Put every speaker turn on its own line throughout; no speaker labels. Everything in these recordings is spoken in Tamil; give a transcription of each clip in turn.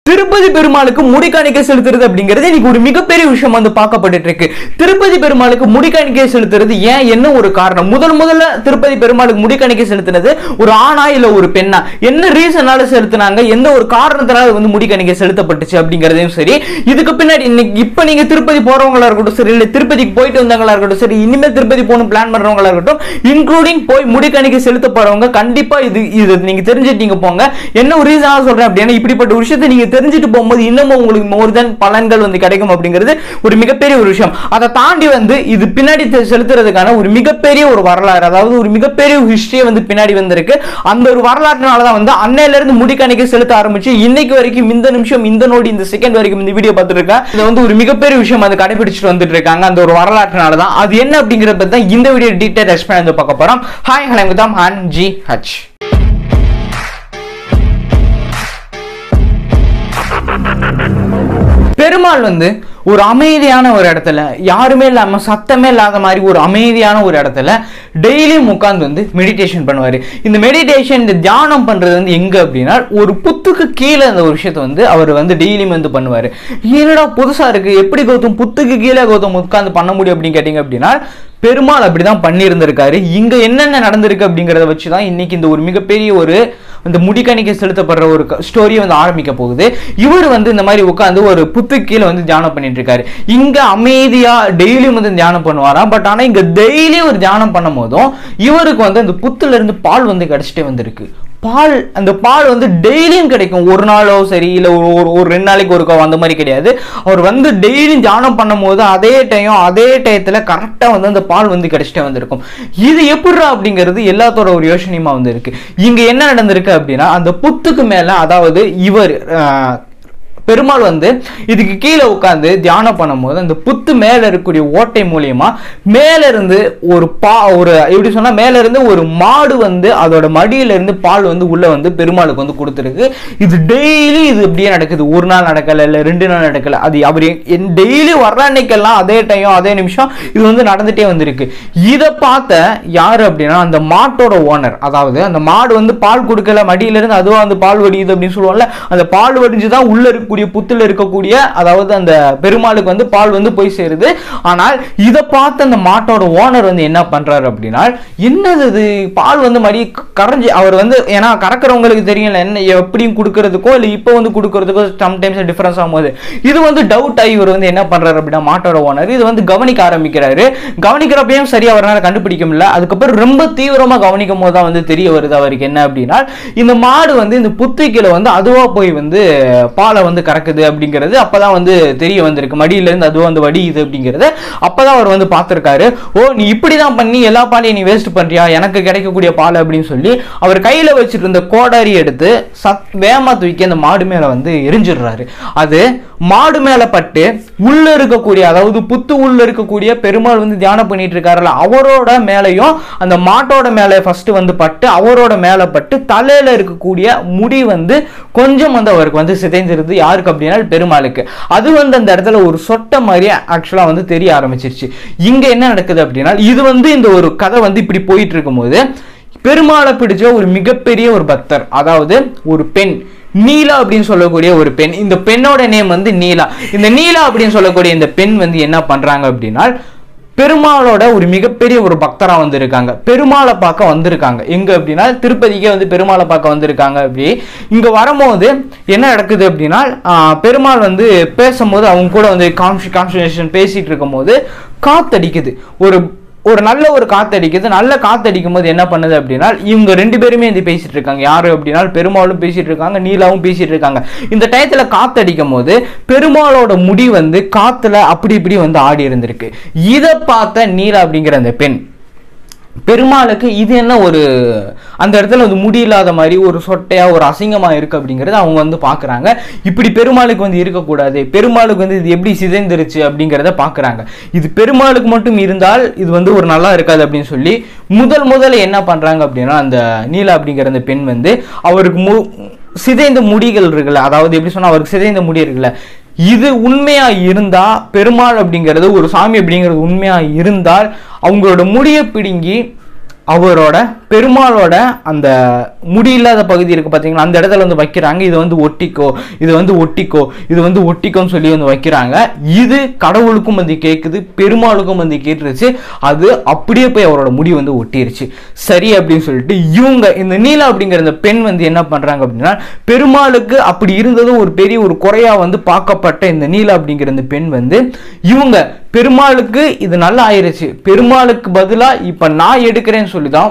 திருப்பதி பெருமாளுக்கு முடிக்காணிக்கை செலுத்துறது அப்படிங்கிறது இன்னைக்கு ஒரு மிகப்பெரிய விஷயம் வந்து பார்க்கப்பட்டு இருக்கு. திருப்பதி பெருமாளுக்கு முடிக்காணிக்கை செலுத்துறது ஏன், என்ன ஒரு காரணம்? முதல்ல திருப்பதி பெருமாளுக்கு முடிக்காணிக்கை செலுத்தினது ஒரு ஆணா இல்ல ஒரு பெண்ணா, என்ன ரீசனால செலுத்தினாங்க, எந்த ஒரு காரணத்தினால வந்து முடிக்காணிக்கை செலுத்தப்பட்டுச்சு அப்படிங்கறதையும் சரி, இதுக்கு பின்னாடி இப்ப நீங்க திருப்பதி போறவங்களா இருக்கட்டும் சரி, இல்ல திருப்பதிக்கு போயிட்டு வந்தவங்களா இருக்கட்டும் சரி, இனிமேல் திருப்பதி போகணும் பிளான் பண்றவங்களா இருக்கட்டும், இன்க்ளூடிங் போய் முடிக்காணிக்கை செலுத்த போறவங்க கண்டிப்பா இது நீங்க தெரிஞ்சுட்டீங்க போங்க. என்ன ஒரு ரீசனால சொல்றேன் அப்படின்னா, இப்படிப்பட்ட ஒரு விஷயத்தை நீங்க தெரிஞ்சுட்டு போகும்போது இன்னும் உங்களுக்கு மோர் தென் பலன்கள் வந்து கிடைக்கும் அப்படிங்கிறது ஒரு மிகப்பெரிய ஒரு விஷயம். அதை தாண்டி வந்து இது பின்னாடி செலுத்துறதுக்கான ஒரு மிகப்பெரிய ஒரு வரலாறு, அதாவது ஒரு மிகப்பெரிய ஹிஸ்டரி வந்து பின்னாடி வந்திருக்கு. அந்த ஒரு வரலாற்றுனால தான் வந்து அன்னையில இருந்து முடிக்காணிக்கை செலுத்த ஆரம்பிச்சு இன்னைக்கு வரைக்கும், இந்த நிமிஷம், இந்த நொடி, இந்த செகண்ட் வரைக்கும் இந்த வீடியோ பார்த்துட்டு இருக்கேன். இது வந்து ஒரு மிகப்பெரிய விஷயம் வந்து கடைபிடிச்சிட்டு வந்துட்டு இருக்காங்க அந்த ஒரு வரலாற்றுனால தான். அது என்ன அப்படிங்கறத பத்தி தான் இந்த வீடியோ டீடைல் எக்ஸ்பிளைன் வந்து பார்க்க போறோம். ஹாய், ஹலோ, நான் GH. பெருமாள் வந்து ஒரு அமைதியான ஒரு இடத்துல, யாருமே இல்லாம சத்தமே இல்லாத மாதிரி ஒரு அமைதியான ஒரு இடத்துல டெய்லியும் உட்கார்ந்து வந்து மெடிடேஷன் பண்ணுவாரு. இந்த மெடிடேஷன், இந்த தியானம் பண்றது வந்து எங்க அப்படின்னா, ஒரு புத்துக்கு கீழே அந்த ஒரு விஷயத்தை வந்து அவர் வந்து டெய்லியும் வந்து பண்ணுவாரு. என்னடா புதுசா இருக்கு, எப்படி கௌதம் புத்துக்கு கீழே கௌதம் உட்கார்ந்து பண்ண முடியும் அப்படின்னு கேட்டீங்க அப்படின்னா, பெருமாள் அப்படிதான் பண்ணி இருந்திருக்காரு. இங்க என்னென்ன நடந்திருக்கு அப்படிங்கறத வச்சுதான் இன்னைக்கு இந்த ஒரு மிகப்பெரிய ஒரு இந்த முடிக்காணிக்கை செலுத்தப்படுற ஒரு ஸ்டோரியை வந்து ஆரம்பிக்க போகுது. இவர் வந்து இந்த மாதிரி உட்காந்து ஒரு புத்துக்கு கீழே வந்து தியானம் பண்ணிட்டு இருக்காரு. இங்க அமைதியா டெய்லியும் வந்து தியானம் பண்ணுவாராம். பட் ஆனா இங்க டெய்லியும் ஒரு தியானம் பண்ணும் போதும் இவருக்கு வந்து அந்த புத்துல இருந்து பால் வந்து கிடைச்சிட்டே வந்திருக்கு. அந்த பால் வந்து டெய்லியும் கிடைக்கும். ஒரு நாளோ சரி, இல்லை ஒரு 2 நாளைக்கு ஒருக்கோ அந்த மாதிரி கிடையாது. அவர் வந்து டெய்லியும் தியானம் பண்ணும் போது அதே டயத்துல கரெக்டாக வந்து அந்த பால் வந்து கிடைச்சிட்டே வந்திருக்கும். இது எப்படிரா அப்படிங்கிறது எல்லாத்தோட ஒரு யோசனையுமா வந்து இருக்கு. இங்க என்ன நடந்திருக்கு அப்படின்னா, அந்த புத்துக்கு மேல, அதாவது இவர் பெருமாள் வந்து இதுக்கு கீழே உட்கார்ந்து தியானம் பண்ணும் போது அந்த புத்து மேல இருக்கக்கூடிய ஓட்டை மூலியமா மேல இருந்து ஒரு எப்படி சொன்னா, மேல இருந்து ஒரு மாடு வந்து அதோட மடியில இருந்து பால் வந்து உள்ள வந்து பெருமாளுக்கு வந்து கொடுத்துருக்கு. இது டெய்லி இது இப்படியே நடக்குது. ஒரு நாள் நடக்கல, இல்ல 2 நாள் நடக்கல, அது அவர் டெய்லி வர்ற அன்னைக்கெல்லாம் அதே டைம் அதே நிமிஷம் இது வந்து நடந்துட்டே வந்திருக்கு. இதை பார்த்த யாரு அப்படின்னா, அந்த மாட்டோட ஓனர், அதாவது அந்த மாடு வந்து பால் கொடுக்கல, மடியில இருந்து அதுவா வந்து பால் வடியுது அப்படின்னு சொல்லுவாங்கல்ல, அந்த பால் வடிஞ்சுதான் உள்ள இருக்கக்கூடிய புத்துல இருக்கக்கூடிய, அதாவது அந்த பெருமாளுக்கு வந்து பால் வந்து போய் சேருது. ஆனால் இதை பார்த்து அந்த மாட்டோட ஓனர் வந்து என்ன பண்றாரு அப்படின்னா, என்னது இது பால் வந்து மடி கரைஞ்சி, அவர் வந்து ஏன்னா கறக்கிறவங்களுக்கு தெரியல என்ன எப்படியும் கொடுக்கறதுக்கோ இல்லை இப்போ வந்து கொடுக்கறதுக்கோ சம்டைம்ஸ் டிஃபரன்ஸ் ஆகும்போது இது வந்து டவுட் ஆகி இவர் வந்து என்ன பண்றாரு அப்படின்னா, மாட்டோட ஓனர் இது வந்து கவனிக்க ஆரம்பிக்கிறாரு. கவனிக்கிறப்பையும் சரி அவரால் கண்டுபிடிக்க முடியல. அதுக்கப்புறம் ரொம்ப தீவிரமா கவனிக்கும் போது தான் வந்து தெரிய வருது அவருக்கு என்ன அப்படின்னா, இந்த மாடு வந்து இந்த புத்துக்கில வந்து அதுவா போய் வந்து பாலை வந்து கறக்குது அப்படிங்கிறது அப்பதான் வந்து தெரிய வந்திருக்கு. மடியில இருந்து அதுவா வந்து வடியுது அப்படிங்கிறது அப்பதான் அவர் வந்து பார்த்திருக்காரு. ஓ, நீ இப்படிதான் பண்ணி எல்லா பாலையும் நீ வேஸ்ட் பண்றியா, எனக்கு கிடைக்கக்கூடிய பால் அப்படின்னு சொல்லி அவர் கையில வச்சிட்டு இருந்த கோடாரி எடுத்து வேகமா தூக்கி அந்த மாடு மேல வந்து எரிஞ்சிடுறாரு. அது மாடு மேல பட்டு உள்ள இருக்கக்கூடிய, அதாவது புத்து உள்ள இருக்கக்கூடிய பெருமாள் வந்து தியானம் பண்ணிட்டு இருக்காருல்ல, அவரோட மேலையும் அந்த மாட்டோட மேல ஃபர்ஸ்ட் வந்து பட்டு, அவரோட மேல பட்டு தலையில இருக்கக்கூடிய முடி வந்து கொஞ்சம் வந்து அவருக்கு வந்து சிதைந்திருது. யாருக்கு அப்படின்னா பெருமாளுக்கு. அது வந்து அந்த இடத்துல ஒரு சொட்ட மாதிரி ஆக்சுவலா வந்து தெரிய ஆரம்பிச்சிருச்சு. இங்க என்ன நடக்குது அப்படின்னா, இது வந்து இந்த ஒரு கதை வந்து இப்படி போயிட்டு இருக்கும்போது பெருமாளை பிடிச்ச ஒரு மிகப்பெரிய ஒரு பக்தர், அதாவது ஒரு பெண், நீலா அப்படின்னு சொல்லக்கூடிய ஒரு பெண். இந்த பெண்ணோட நேம் வந்து நீலா. இந்த நீலா அப்படின்னு சொல்லக்கூடிய இந்த பெண் வந்து என்ன பண்றாங்க அப்படின்னா, பெருமாளோட ஒரு மிகப்பெரிய ஒரு பக்தரா வந்து இருக்காங்க. பெருமாளை பார்க்க வந்திருக்காங்க. எங்க அப்படின்னா, திருப்பதிக்கே வந்து பெருமாளை பார்க்க வந்திருக்காங்க. அப்படி இங்க வரும்போது என்ன நடக்குது அப்படின்னா, பெருமாள் வந்து பேசும்போது அவங்க கூட வந்து கான்வர்சேஷன் பேசிட்டு இருக்கும் போது காத்தடிக்குது. ஒரு நல்ல ஒரு காத்தடிக்குது. நல்ல காத்தடிக்கும் போது என்ன பண்ணுது அப்படின்னா, இவங்க 2 பேருமே வந்து பேசிட்டு இருக்காங்க. யாரு அப்படின்னா, பெருமாளும் பேசிட்டு இருக்காங்க, நீலாவும் பேசிட்டு இருக்காங்க. இந்த டயத்துல காத்தடிக்கும் போது பெருமாளோட முடி வந்து காத்துல அப்படி இப்படி வந்து ஆடி இருந்திருக்கு. இதை பார்த்த நீலா அப்படிங்கிற அந்த பெண் பெருமாளுக்கு இது என்ன ஒரு அந்த இடத்துல வந்து முடியில்லாத மாதிரி ஒரு சொட்டையா ஒரு அசிங்கமா இருக்கு அப்படிங்கறது அவங்க வந்து பாக்குறாங்க. இப்படி பெருமாளுக்கு வந்து இருக்கக்கூடாது, பெருமாளுக்கு வந்து இது எப்படி சிதைந்துருச்சு அப்படிங்கிறத பாக்குறாங்க. இது பெருமாளுக்கு மட்டும் இருந்தால் இது வந்து ஒரு நல்லா இருக்காது அப்படின்னு சொல்லி முதல்ல என்ன பண்றாங்க அப்படின்னா, அந்த நீலா அப்படிங்கிற அந்த பெண் வந்து அவருக்கு சிதைந்த முடிகள் இருக்குல்ல, அதாவது எப்படி சொன்னா அவருக்கு சிதைந்த முடி இருக்குல்ல, இது உண்மையா இருந்தா, பெருமாள் அப்படிங்கிறது ஒரு சாமி அப்படிங்கிறது உண்மையா இருந்தால் அவங்களோட முடியை பிடுங்கி அவரோட பெருமாளோட அந்த முடியில்லாத பகுதி இருக்கு பார்த்தீங்களா, அந்த இடத்துல வந்து வைக்கிறாங்க. இது வந்து ஒட்டிக்கோ, இது வந்து ஒட்டிக்கோ, இது வந்து ஒட்டிக்கோன்னு சொல்லி வந்து வைக்கிறாங்க. இது கடவுளுக்கும் வந்து கேட்குது, பெருமாளுக்கும் வந்து கேட்டுருச்சு. அது அப்படியே போய் அவரோட முடி வந்து ஒட்டிருச்சு. சரி அப்படின்னு சொல்லிட்டு இவங்க இந்த நீலா அப்படிங்கிற இந்த பெண் வந்து என்ன பண்றாங்க அப்படின்னா, பெருமாளுக்கு அப்படி இருந்தது ஒரு பெரிய ஒரு குறையா வந்து பார்க்கப்பட்ட இந்த நீலா அப்படிங்கிற இந்த பெண் வந்து இவங்க பெருமாளுக்கு இது நல்லா ஆயிருச்சு, பெருமாளுக்கு பதிலா இப்ப நான் எடுக்கிறேன்னு சொல்லிதான்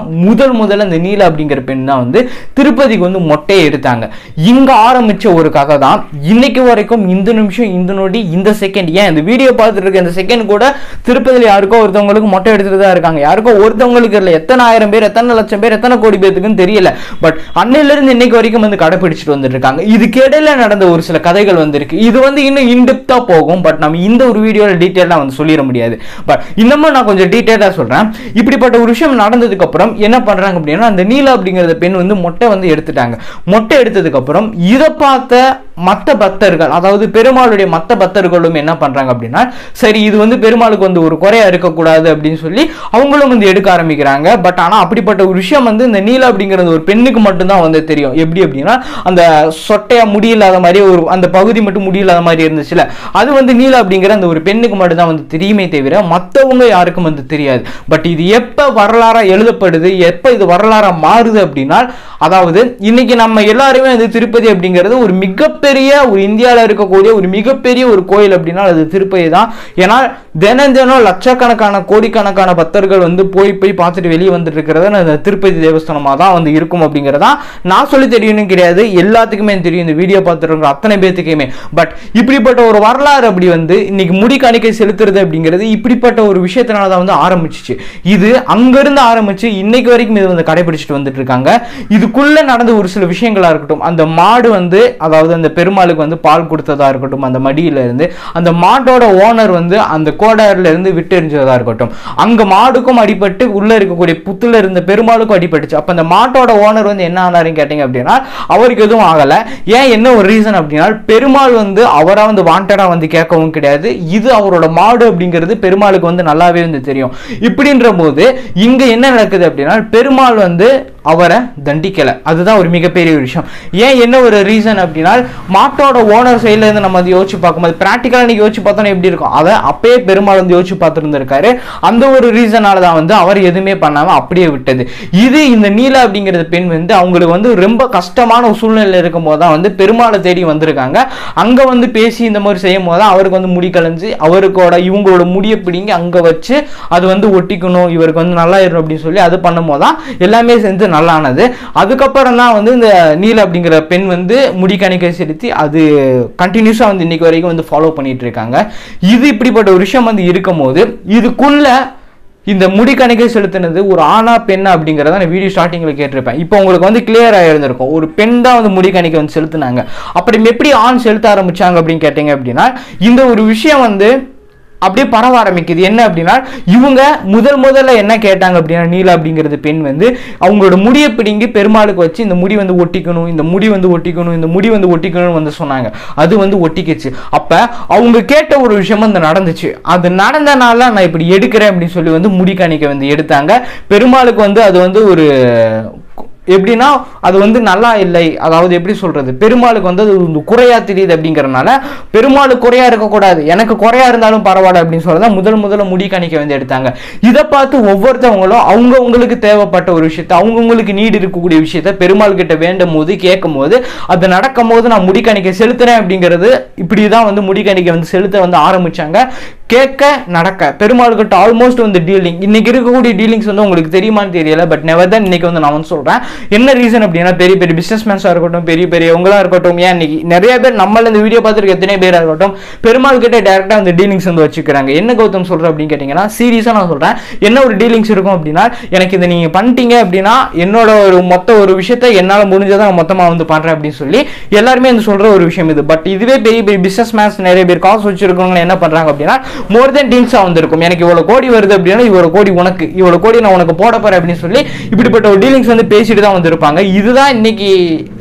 முதல்ல இந்த நீலா அப்படிங்கிற பெண் தான் வந்து திருப்பதிக்கு வந்து மொட்டையை எடுத்தாங்க. இங்க ஆரம்பிச்ச ஒரு கதை தான் இன்னைக்கு வரைக்கும், இந்த நிமிஷம், இந்த நொடி, இந்த செகண்ட், ஏன் இந்த வீடியோ பார்த்துட்டு இருக்க இந்த செகண்ட் கூட திருப்பதியில் யாருக்கோ ஒருத்தவங்களுக்கு மொட்டை எடுத்துட்டு தான் இருக்காங்க. யாருக்கோ ஒருத்தவங்களுக்கு இல்லை, எத்தனை ஆயிரம் பேர், எத்தனை லட்சம் பேர், எத்தனை கோடி பேருக்குன்னு தெரியல. பட் அன்னையில இருந்து இன்னைக்கு வரைக்கும் வந்து கடைபிடிச்சிட்டு வந்துட்டு இருக்காங்க. இதுக்கு இடையில நடந்த ஒரு சில கதைகள் வந்து இருக்கு. இது வந்து இன்னும் இன்டெப்தா போகும். பட் நம்ம இந்த ஒரு வீடியோல டீடைலா வந்து சொல்லிட முடியாது. பட் இன்னமும் நான் கொஞ்சம் டீடைலா சொல்றேன். இப்படிப்பட்ட ஒரு விஷயம் நடந்ததுக்கு அப்புறம் என்ன பண்றாங்க அப்படின்னா, அந்த நீலா அப்படிங்கிற பெண் வந்து மொட்டை வந்து எடுத்துட்டாங்க. மொட்டை எடுத்ததுக்கு அப்புறம் இதை பார்த்த மற்ற பக்தர்கள், அதாவது பெருமாளுடைய மற்ற பக்தர்களும் என்ன பண்றாங்க அப்படின்னா, சரி இது வந்து பெருமாளுக்கு வந்து ஒரு குறையா இருக்கக்கூடாது அப்படின்னு சொல்லி அவங்களும் வந்து எடுக்க ஆரம்பிக்கிறாங்க. பட் ஆனா அப்படிப்பட்ட ஒரு விஷயம் வந்து இந்த நீலா அப்படிங்கிறது ஒரு பெண்ணுக்கு மட்டும்தான் வந்து தெரியும். எப்படி அப்படின்னா, அந்த சொட்டையா முடியில்லாத மாதிரி ஒரு அந்த பகுதி மட்டும் முடியில்லாத மாதிரி இருந்துச்சுல, அது வந்து நீலா அப்படிங்கிற அந்த ஒரு பெண்ணுக்கு மட்டும்தான் வந்து தெரியுமே தவிர மற்றவங்க யாருக்கும் வந்து தெரியாது. பட் இது எப்ப வரலாறா எழுதப்படுது, எப்ப இது வரலாறா மாறுது அப்படின்னா, அதாவது இன்னைக்கு நம்ம எல்லாருமே வந்து திருப்பதி அப்படிங்கிறது ஒரு மிகப்பெரிய ஒரு இந்தியாவில் இருக்கக்கூடிய ஒரு மிகப்பெரிய ஒரு கோயில் அப்படின்னா அது திருப்பதி தான். ஏன்னா தினம் லட்சக்கணக்கான கோடிக்கணக்கான பக்தர்கள் வந்து போய் பார்த்துட்டு வெளியே வந்துட்டு இருக்கிறது அந்த திருப்பதி தேவஸ்தானமாக தான் வந்து இருக்கும் அப்படிங்கிறதா நான் சொல்லி தெரியணும் கிடையாது, எல்லாத்துக்குமே தெரியும், இந்த வீடியோ பார்த்துருக்கிற அத்தனை பேத்துக்குமே. பட் இப்படிப்பட்ட ஒரு வரலாறு அப்படி வந்து இன்னைக்கு முடி காணிக்கை செலுத்துறது அப்படிங்கிறது இப்படிப்பட்ட ஒரு விஷயத்தினால தான் வந்து ஆரம்பிச்சிச்சு. இது அங்கிருந்து ஆரம்பிச்சு இன்னைக்கு வரைக்கும் இது வந்து கடைபிடிச்சிட்டு வந்துட்டு இருக்காங்க. இதுக்குள்ள நடந்த ஒரு சில விஷயங்களா இருக்கட்டும், அந்த மாடு வந்து அதாவது அந்த பெருமாளுக்கு வந்து பால் கொடுத்ததா இருக்கட்டும், அந்த மடியில இருந்து அந்த மாட்டோட ஓனர் வந்து அந்த கோடாரில இருந்து விட்டு எரிஞ்சதா இருக்கட்டும், அங்க மாடுக்கும் அடிபட்டு உள்ள இருக்கக்கூடிய புத்துல இருந்த பெருமாளுக்கும் அடிபட்டுச்சு. அப்ப அந்த மாட்டோட ஓனர் வந்து என்ன ஆனாருன்னு கேட்டீங்க அப்படின்னா, அவருக்கு எதுவும் ஆகல. ஏன், என்ன ஒரு ரீசன் அப்படின்னா, பெருமாள் வந்து அவரா வந்து வாண்டடா வந்து கேட்கவும் கிடையாது. இது அவரோட மாடு அப்படிங்கிறது பெருமாளுக்கு வந்து நல்லாவே வந்து தெரியும். இப்படின்ற போது இங்க என்ன நடக்குது அப்படின்னா, பெருமாள் வந்து அவரை தண்டிக்கல. அதுதான் ஒரு மிகப்பெரிய விஷயம். ஏன், என்ன ஒரு ரீசன் அப்படின்னா, மாட்டோட ஓனர் சைட்ல இருந்து நம்ம வந்து யோசிச்சு பார்க்கும்போது பிராக்டிக்கலா நீங்க யோசிச்சு பார்த்தோன்னா எப்படி இருக்கும், அதை அப்பயே பெருமாள் வந்து யோசிச்சு பார்த்துருந்துருக்காரு. அந்த ஒரு ரீசனால தான் வந்து அவர் எதுவுமே பண்ணாம அப்படியே விட்டது. இது இந்த நீலா அப்படிங்கிறது பெண் வந்து அவங்களுக்கு வந்து ரொம்ப கஷ்டமான ஒரு சூழ்நிலை இருக்கும் போது தான் வந்து பெருமாளை தேடி வந்திருக்காங்க. அங்க வந்து பேசி இந்த மாதிரி செய்யும் போது தான் அவருக்கு வந்து முடி கலைஞ்சு அவருக்கோட இவங்களோட முடியை பிடிங்கி அங்க வச்சு அது வந்து ஒட்டிக்கணும், இவருக்கு வந்து நல்லா இருக்கும் அப்படின்னு சொல்லி அது பண்ணும் போது தான் எல்லாமே செஞ்சு நல்லானது. அதுக்கப்புறம் தான் வந்து இந்த நீலா அப்படிங்கிற பெண் வந்து முடி காணிக்கை செலுத்தி அது கண்டினியூஸா வந்து இன்னைக்கு வரைக்கும் வந்து ஃபாலோ பண்ணிட்டு இருக்காங்க. இது இப்படிப்பட்ட ஒரு விஷயம் வந்து இருக்கும் போது இதுக்குள்ள இந்த முடி காணிக்கை செலுத்தினது ஒரு ஆணா பெண்ணா அப்படிங்கிறத நான் வீடியோ ஸ்டார்டிங்ல கேட்டிருப்பேன். இப்போ உங்களுக்கு வந்து கிளியர் ஆயிருந்திருக்கும், ஒரு பெண் தான் வந்து முடி காணிக்கை வந்து செலுத்தினாங்க. அப்படி எப்படி ஆண் செலுத்த ஆரம்பிச்சாங்க அப்படின்னு கேட்டீங்க அப்படின்னா, இந்த ஒரு விஷயம் வந்து அப்படியே பரவ ஆரம்பிக்குது. என்ன அப்படின்னா, இவங்க முதல்ல என்ன கேட்டாங்க அப்படின்னா, நீலா அப்படிங்கிறது பெண் வந்து அவங்களோட முடியை பிடிங்கி பெருமாளுக்கு வச்சு இந்த முடி வந்து ஒட்டிக்கணும், இந்த முடி வந்து ஒட்டிக்கணும், இந்த முடி வந்து ஒட்டிக்கணும்னு வந்து சொன்னாங்க. அது வந்து ஒட்டிக்கிச்சு. அப்ப அவங்க கேட்ட ஒரு விஷயம் வந்து நடந்துச்சு. அது நடந்தனால நான் இப்படி எடுக்கிறேன் அப்படின்னு சொல்லி வந்து முடி காணிக்கை வந்து எடுத்தாங்க. பெருமாளுக்கு வந்து அது வந்து ஒரு எப்படின்னா அது வந்து நல்லா இல்லை, அதாவது எப்படி சொல்றது, பெருமாளுக்கு வந்து அது குறையா தெரியுது அப்படிங்கறதுனால பெருமாளுக்கு குறையா இருக்கக்கூடாது, எனக்கு குறையா இருந்தாலும் பரவாயில்ல அப்படின்னு சொல்லதான் முதல்ல முடி காணிக்கை வந்து எடுத்தாங்க. இதை பார்த்து ஒவ்வொருத்தவங்களும் அவங்கவுங்களுக்கு தேவைப்பட்ட ஒரு விஷயத்த அவங்கவுங்களுக்கு நீடு இருக்கக்கூடிய விஷயத்த பெருமாள் கிட்ட வேண்டும் போது கேட்கும் போது அது நடக்கும் போது நான் முடி காணிக்கை செலுத்துறேன் அப்படிங்கிறது இப்படிதான் வந்து முடி காணிக்கை வந்து செலுத்த வந்து ஆரம்பிச்சாங்க. கேட்க நடக்க பெருமாள்கிட்ட ஆல்மோஸ்ட் வந்து டீலிங், இன்னைக்கு இருக்கக்கூடிய டீலிங்ஸ் வந்து உங்களுக்கு தெரியுமான்னு தெரியல. பட் நெவர் தான் இன்னைக்கு வந்து நான் வந்து சொல்றேன். என்ன ரீசன் அப்படின்னா, பெரிய பெரிய பிசினஸ் மேன்ஸா இருக்கட்டும், பெரியவங்களா இருக்கட்டும், ஏன் இன்னைக்கு நிறைய பேர் நம்மள இந்த வீடியோ பார்த்துருக்க எத்தனை பேரா இருக்கட்டும் பெருமாள் கிட்ட டைரக்டா வந்து டீலிங்ஸ் வந்து வச்சுக்கிறாங்க. என்ன கௌதம் சொல்ற அப்படின்னு கேட்டீங்கன்னா, சீரியஸா நான் சொல்றேன், என்ன ஒரு டீலிங்ஸ் இருக்கும் அப்படின்னா, எனக்கு இதை நீங்க பண்ணிட்டீங்க அப்படின்னா என்னோட ஒரு மொத்த ஒரு விஷயத்த என்னால முடிஞ்சதான் மொத்தமா வந்து பண்றேன் அப்படின்னு சொல்லி எல்லாருமே வந்து சொல்ற ஒரு விஷயம் இது. பட் இதுவே பெரிய பெரிய பிசினஸ் மேன்ஸ் நிறைய பேர் காசு வச்சிருக்கவங்க என்ன பண்றாங்க அப்படின்னா, மோர் தென் டீல்ஸா வந்திருக்கும், எனக்கு இவ்வளவு கோடி வருது அப்படின்னா இவ்வளவு கோடி உனக்கு, இவ்வளவு கோடி நான் உனக்கு போட போறேன் அப்படின்னு சொல்லி இப்படிப்பட்ட ஒரு டீலிங்ஸ் வந்து பேசிட்டு தான் வந்திருப்பாங்க. இதுதான் இன்னைக்கு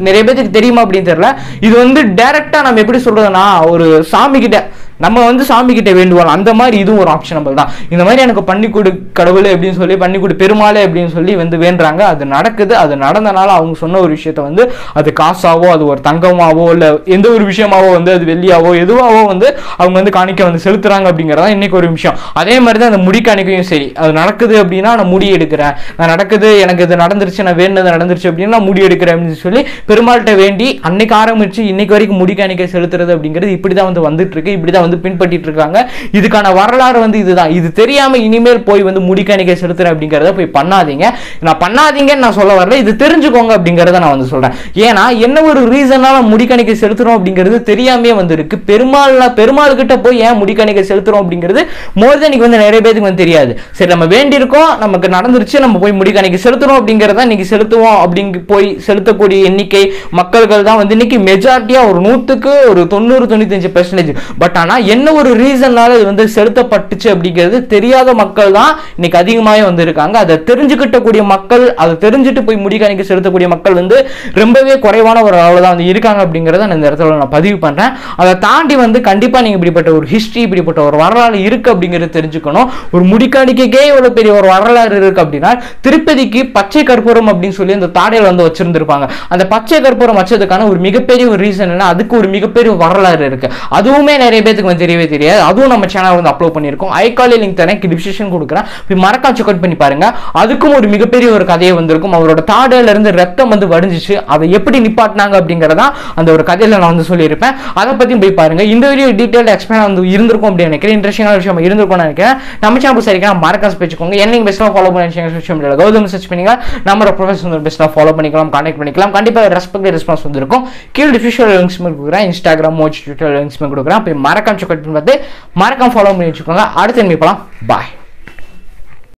நிறைய பேருக்கு தெரியுமா அப்படின்னு தெரியல. இது வந்து டைரக்டா நம்ம எப்படி சொல்றதுன்னா, ஒரு சாமி கிட்ட நம்ம வந்து சாமி கிட்ட வேண்டுவோம், அந்த மாதிரி இதுவும் ஒரு ஆப்ஷனபிள் தான். இந்த மாதிரி எனக்கு பண்ணி கொடு கடவுளே அப்படின்னு சொல்லி, பண்ணி கொடு பெருமாளே அப்படின்னு சொல்லி வந்து வேண்டுறாங்க, அது நடக்குது. அது நடந்தனால அவங்க சொன்ன ஒரு விஷயத்த வந்து அது காசாவோ அது ஒரு தங்கமாவோ இல்லை எந்த ஒரு விஷயமாவோ வந்து அது வெள்ளியாவோ எதுவாவோ வந்து அவங்க வந்து காணிக்க வந்து செலுத்துறாங்க அப்படிங்கிறதா இன்னைக்கு ஒரு விஷயம். அதே மாதிரி தான் அந்த முடி காணிக்கையும் சரி, அது நடக்குது அப்படின்னா நான் முடி எடுக்கிறேன், நான் நடக்குது எனக்கு இது நடந்துருச்சு, நான் வேணுனது நடந்துருச்சு அப்படின்னா நான் முடி எடுக்கிறேன் அப்படின்னு சொல்லி பெருமாள்கிட்ட வேண்டி அன்னைக்கு ஆரம்பிச்சு இன்னைக்கு வரைக்கும் முடி காணிக்கை செலுத்துறது அப்படிங்கிறது இப்படிதான் வந்து வந்துட்டு இருக்கு, இப்படிதான் வந்து பின்பற்றிட்டு இருக்காங்க. இதுக்கான வரலாறு வந்து இதுதான். இது தெரியாம இனிமேல் போய் வந்து முடி காணிக்கை செலுத்துறேன் அப்படிங்கிறத போய் பண்ணாதீங்க. நான் பண்ணாதீங்கன்னு நான் சொல்ல வரல, இது தெரிஞ்சுக்கோங்க அப்படிங்கிறத நான் வந்து சொல்றேன். ஏன்னா என்ன ஒரு ரீசனால முடி காணிக்கை செலுத்துறோம் அப்படிங்கிறது தெரியாமே வந்து இருக்கு. பெருமாள் கிட்ட போய் ஏன் முடி காணிக்கை செலுத்துறோம் அப்படிங்கிறது மோர் தென் வந்து நிறைய பேருக்கு வந்து தெரியாது. சரி நம்ம வேண்டியிருக்கோம், நமக்கு நடந்துருச்சு, நம்ம போய் முடி காணிக்கை செலுத்துறோம் அப்படிங்கிறத இன்னைக்கு செலுத்துவோம் அப்படிங்க போய் செலுத்தக்கூடிய எண்ணிக்கை மக்கள்கள் தான் வந்து இன்னைக்கு மெஜாரிட்டியா ஒரு 100க்கு ஒரு 90-95%. பட் ஆனா என்ன ஒரு ரீசனால இது வந்து செலுத்தப்பட்டுச்சு அப்படிங்கிறது தெரியாத மக்கள் தான் இன்னைக்கு அதிகமாகவே வந்து இருக்காங்க. அதை தெரிஞ்சுக்கிட்டக்கூடிய மக்கள், அதை தெரிஞ்சுட்டு போய் முடி காணிக்கை செலுத்தக்கூடிய மக்கள் வந்து ரொம்பவே குறைவான ஒரு அளவுல தான் வந்து இருக்காங்க அப்படிங்கிறத நான் இந்த இடத்துல நான் பதிவு பண்றேன். அதை தாண்டி வந்து கண்டிப்பா நீங்க இப்படிப்பட்ட ஒரு ஹிஸ்டரி, இப்படிப்பட்ட ஒரு வரலாறு இருக்கு அப்படிங்கிறது தெரிஞ்சுக்கணும். ஒரு முடிக்காணிக்கைக்கே இவ்வளவு பெரிய ஒரு வரலாறு இருக்கு அப்படின்னா திருப்பதிக்கு பச்சை கற்பூரம் அப்படின்னு சொல்லி அந்த தாடையில் வந்து வச்சிருந்திருப்பாங்க. அந்த பச்சை கற்பூரம் வச்சதுக்கான ஒரு மிகப்பெரிய ஒரு ரீசன் என்ன, அதுக்கு ஒரு மிகப்பெரிய வரலாறு இருக்கு. அதுவுமே நிறைய பேருக்கு வந்து தெரியவே தெரியாது. அதுவும் நம்ம சேனல் வந்து அப்லோட் பண்ணியிருக்கோம். ஐகாலி லிங்க் தரேன், டிஸ்கிரிப்ஷன் கொடுக்குறேன், மறக்காம செக் அவுட் பண்ணி பாருங்க. அதுக்கும் ஒரு மிகப்பெரிய ஒரு கதையை வந்திருக்கும். அவரோட தாடையில இருந்து ரத்தம் வந்து வடிஞ்சிச்சு, அதை எப்படி நிப்பாட்டினாங்க அப்படிங்கறத அந்த ஒரு கதையில நான் வந்து சொல்லியிருப்பேன். அதை பத்தி போய் பாருங்க. இந்த வீடியோ டீடைல் எக்ஸ்பிளைன் வந்து இருந்திருக்கும் அப்படின்னு நினைக்கிறேன். இன்ட்ரெஸ்டிங்கான விஷயம் இருந்திருக்கும் நினைக்கிறேன். நம்ம சேனல் சரிக்கா மறக்காம வச்சுக்கோங்க. என்னைக்கு பெஸ்ட்டாக ஃபாலோ பண்ணி சோஷியல் மீடியாவில் கௌதம் சர்ச் பண்ணிங்க, நம்ம ப்ரொஃபஷனல் பெஸ்ட்டாக ஃபாலோ பண்ணிக்கலாம், கான்டாக்ட் பண்ணிக்கலாம். கண்டிப்பாக ரெஸ்பான்ஸ் வந்துருக்கும். கீழே டிஃபிஷியல் லிங்க்ஸ் கொடுக்குறேன், இன்ஸ்டாகிராம் ட்விட்டர் லிங்க்ஸ் கொடுக்குறேன். போய் மறக்காம செக் பண்ணி பார்த்து மறக்காம ஃபாலோ பண்ணி வச்சுக்கோங்க. அடுத்து மீட் பண்ணலாம். பாய்.